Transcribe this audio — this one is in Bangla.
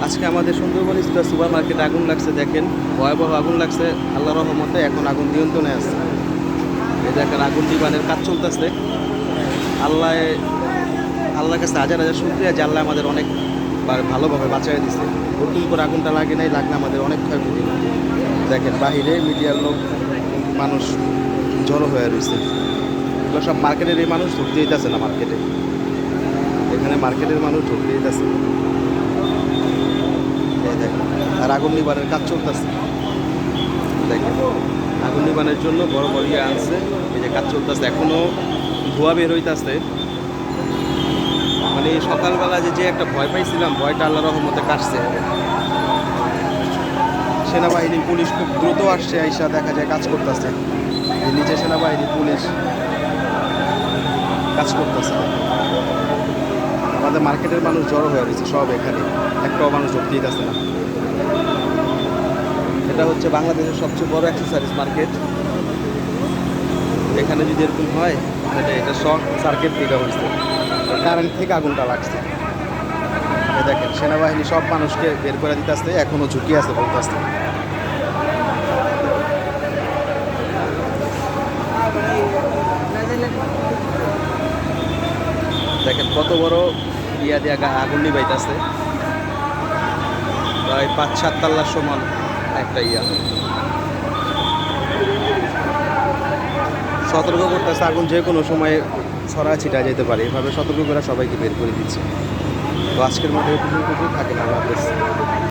আজকে আমাদের সুন্দরবন স্কয়ার সুপার মার্কেটে আগুন লাগছে, দেখেন ভয়াবহ আগুন লাগছে। আল্লাহর রহমতে এখন আগুন নিয়ন্ত্রণে আছে। এই দেখেন আগুন নিবানের কাজ চলতেছে। আল্লাহ আল্লাহর কাছে হাজার হাজার শুকরিয়া যে আল্লাহ আমাদের অনেক ভালোভাবে বাঁচাই দিছে। নতুন করে আগুনটা লাগে নাই, লাগলে আমাদের অনেক ক্ষয়ক্ষতি হতো। দেখেন বাহিরে মিডিয়ার লোক মানুষ জড়ো হয়ে রয়েছে। এগুলো সব মার্কেটের এই মানুষ ঢুকতে দিতেছে না মার্কেটে। এখানে মার্কেটের মানুষ ঢুকতে দিতেছে। দেখেন আর আগুন নিবানের কাজ চলতেছে। দেখেন আগুন নিবানের জন্য বড় বড় ইয়ে আনছে। এই যে কাজ চলতেছে, এখনো ধোঁয়া বের হইতেছে। মানে সকালবেলা যে একটা ভয় পাইছিলাম, ভয়টা আল্লাহ রহমতে কাটছে। সেনাবাহিনী পুলিশ খুব দ্রুত আসছে, আইসা দেখা যায় কাজ করতেছে। নিচে সেনাবাহিনী পুলিশ কাজ করতেছে। আমাদের মার্কেটের মানুষ জড়ো হয়ে রয়েছে সব, এখানে একটাও মানুষ ঢুকতে দিতেছে না। এটা হচ্ছে বাংলাদেশের সবচেয়ে বড় অ্যাক্সেসরিজ মার্কেট। এখানে যদি এরকম হয় তাহলে এটা শর্ট সার্কিট থেকে হয়েছে, কারেন্ট থেকে আগুনটা লাগছে। দেখেন সেনাবাহিনী সব মানুষকে বের করে দিতে আসতে, এখনো ঝুঁকি আছে বলতে আসতে। দেখেন কত বড় ইয়া দিয়া আগুন নিবাইতেছে, প্রায় 5-7 তাল্লার সমান একটা ইয়া। সতর্ক করতেছে আগুন যে কোনো সময় ছড়া ছিটা যেতে পারে, এভাবে সতর্ক করে সবাইকে বের করে দিচ্ছে। তো আজকের মতো এটুকু থাকেন, আল্লাহ হাফেজ।